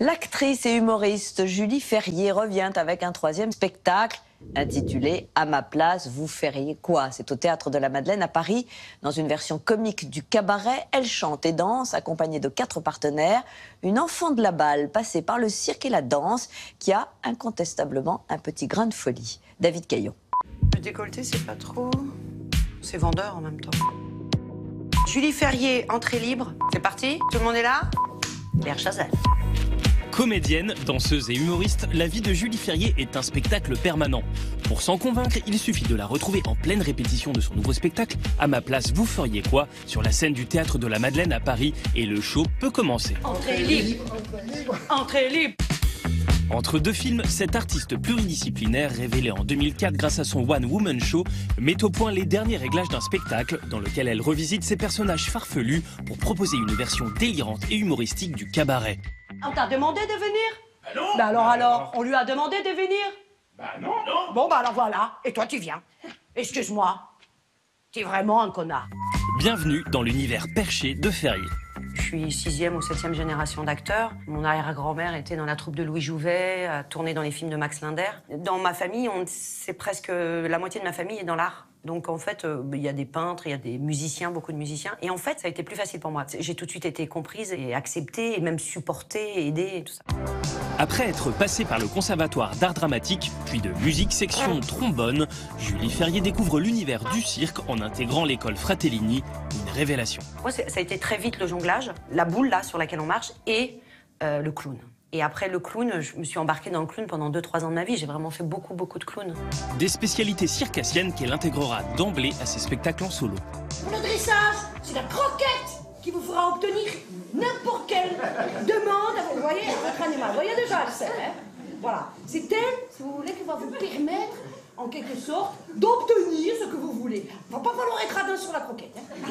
L'actrice et humoriste Julie Ferrier revient avec un troisième spectacle intitulé « À ma place, vous feriez quoi ?» C'est au Théâtre de la Madeleine à Paris. Dans une version comique du cabaret, elle chante et danse, accompagnée de 4 partenaires. Une enfant de la balle passée par le cirque et la danse qui a incontestablement un petit grain de folie. David Caillon. Le décolleté, c'est pas trop... C'est vendeur en même temps. Julie Ferrier, entrée libre. C'est parti? Tout le monde est là? Claire Chazal. Comédienne, danseuse et humoriste, la vie de Julie Ferrier est un spectacle permanent. Pour s'en convaincre, il suffit de la retrouver en pleine répétition de son nouveau spectacle « À ma place, vous feriez quoi ?» sur la scène du Théâtre de la Madeleine à Paris et le show peut commencer. Entrée libre. Entrée libre. Entre 2 films, cette artiste pluridisciplinaire, révélée en 2004 grâce à son One Woman Show, met au point les derniers réglages d'un spectacle dans lequel elle revisite ses personnages farfelus pour proposer une version délirante et humoristique du cabaret. On t'a demandé de venir? Bah non. Bah alors, on lui a demandé de venir? Bah non. Bon, bah alors voilà, et toi tu viens. Excuse-moi, t'es vraiment un connard. Bienvenue dans l'univers perché de Ferrier. Je suis 6e ou 7e génération d'acteurs. Mon arrière-grand-mère était dans la troupe de Louis Jouvet, a tourné dans les films de Max Linder. Dans ma famille, c'est presque la moitié de ma famille est dans l'art. Donc en fait, il y a des peintres, il y a des musiciens, beaucoup de musiciens. Et en fait, ça a été plus facile pour moi. J'ai tout de suite été comprise et acceptée, et même supportée, aidée, et tout ça. Après être passée par le conservatoire d'art dramatique, puis de musique section trombone, Julie Ferrier découvre l'univers du cirque en intégrant l'école Fratellini, une révélation. Moi, ça a été très vite le jonglage, la boule là sur laquelle on marche, et le clown. Et après le clown, je me suis embarquée dans le clown pendant 2-3 ans de ma vie. J'ai vraiment fait beaucoup de clowns. Des spécialités circassiennes qu'elle intégrera d'emblée à ses spectacles en solo. Pour le dressage, c'est la croquette qui vous fera obtenir n'importe quelle demande. Vous voyez, votre animal, vous voyez déjà, elle sait. Hein, voilà. C'est elle, si vous voulez, qui va vous permettre, en quelque sorte, d'obtenir ce que vous voulez. Il va pas falloir être radin sur la croquette. Hein.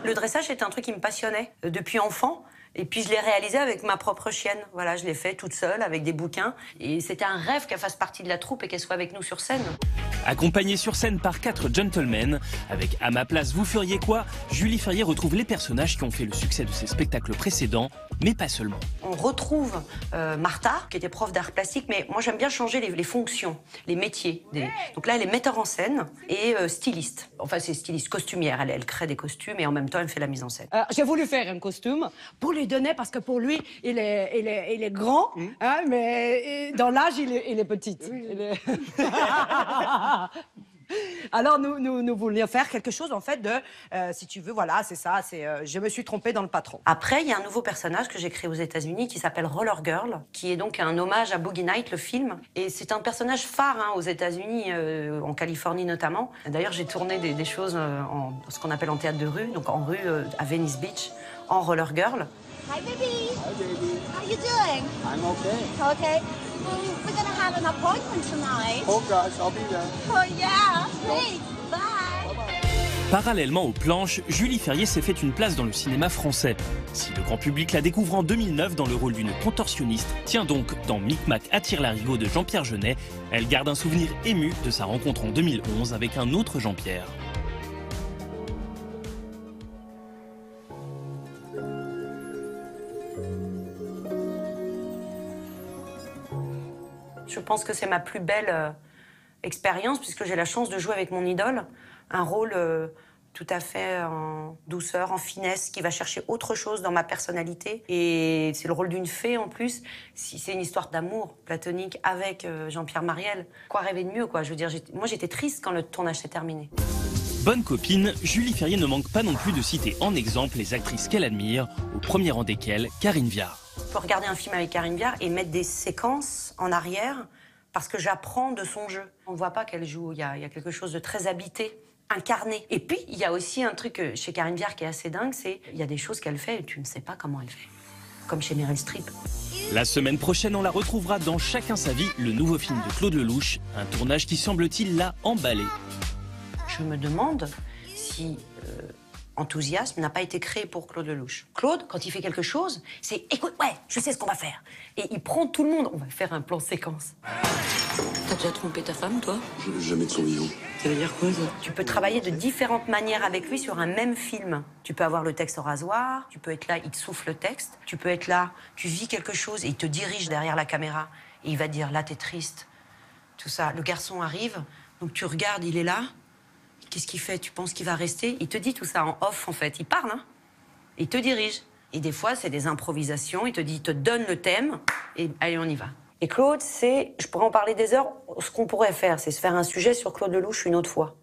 Le dressage, c'était un truc qui me passionnait depuis enfant. Et puis je l'ai réalisé avec ma propre chienne. Voilà, je l'ai fait toute seule, avec des bouquins. Et c'était un rêve qu'elle fasse partie de la troupe et qu'elle soit avec nous sur scène. Accompagnée sur scène par 4 gentlemen, avec « À ma place, vous feriez quoi ?» Julie Ferrier retrouve les personnages qui ont fait le succès de ses spectacles précédents, mais pas seulement. On retrouve Martha, qui était prof d'art plastique, mais moi j'aime bien changer les fonctions, les métiers. Donc là, elle est metteur en scène et styliste. Enfin, c'est styliste, costumière. Elle crée des costumes et en même temps, elle fait la mise en scène. J'ai voulu faire un costume pour lui donner, parce que pour lui, il est grand, hein, mais dans l'âge, il est petit. Alors, nous voulions faire quelque chose, en fait, de, si tu veux, voilà, c'est ça, je me suis trompée dans le patron. Après, il y a un nouveau personnage que j'ai créé aux États-Unis qui s'appelle Roller Girl, qui est donc un hommage à Boogie Night, le film. Et c'est un personnage phare aux États-Unis, en Californie notamment. D'ailleurs, j'ai tourné des choses en ce qu'on appelle en théâtre de rue, donc en rue à Venice Beach, en Roller Girl. Hi, baby. Hi, baby. How you doing? I'm okay. Okay. Well, we're gonna have an appointment tonight. Oh gosh, I'll be there. Oh yeah. Great. Bye. Parallèlement aux planches, Julie Ferrier s'est fait une place dans le cinéma français. Si le grand public la découvre en 2009 dans le rôle d'une contorsionniste, tiens donc, dans Micmac attire l'arigot de Jean-Pierre Jeunet, elle garde un souvenir ému de sa rencontre en 2011 avec un autre Jean-Pierre. Je pense que c'est ma plus belle expérience, puisque j'ai la chance de jouer avec mon idole, un rôle tout à fait en douceur, en finesse, qui va chercher autre chose dans ma personnalité. Et c'est le rôle d'une fée en plus. C'est une histoire d'amour platonique avec Jean-Pierre Mariel. Quoi rêver de mieux, quoi. Je veux dire, moi j'étais triste quand le tournage s'est terminé. Bonne copine, Julie Ferrier ne manque pas non plus de citer en exemple les actrices qu'elle admire, au premier rang desquelles Karine Viard. Je peux regarder un film avec Karine Viard et mettre des séquences en arrière parce que j'apprends de son jeu. On ne voit pas qu'elle joue, il y a quelque chose de très habité, incarné. Et puis, il y a aussi un truc chez Karine Viard qui est assez dingue, c'est il y a des choses qu'elle fait et tu ne sais pas comment elle fait. Comme chez Meryl Streep. La semaine prochaine, on la retrouvera dans Chacun sa vie, le nouveau film de Claude Lelouch, un tournage qui semble-t-il l'a emballé. Je me demande si Enthousiasme n'a pas été créé pour Claude Lelouch. Claude, quand il fait quelque chose, c'est « Écoute, ouais, je sais ce qu'on va faire ». Et il prend tout le monde. On va faire un plan séquence. T'as déjà trompé ta femme, toi? Jamais de son vivant. Ça veut dire quoi, ça? Tu peux travailler de différentes manières avec lui sur un même film. Tu peux avoir le texte au rasoir, tu peux être là, il te souffle le texte. Tu peux être là, tu vis quelque chose et il te dirige derrière la caméra. Et il va te dire, là, t'es triste. Tout ça. Le garçon arrive, donc tu regardes, il est là. Qu'est-ce qu'il fait? Tu penses qu'il va rester? Il te dit tout ça en off, en fait. Il parle, hein. Il te dirige. Et des fois, c'est des improvisations. Il te donne le thème et allez, on y va. Et Claude, je pourrais en parler des heures. Ce qu'on pourrait faire, c'est se faire un sujet sur Claude Lelouch une autre fois.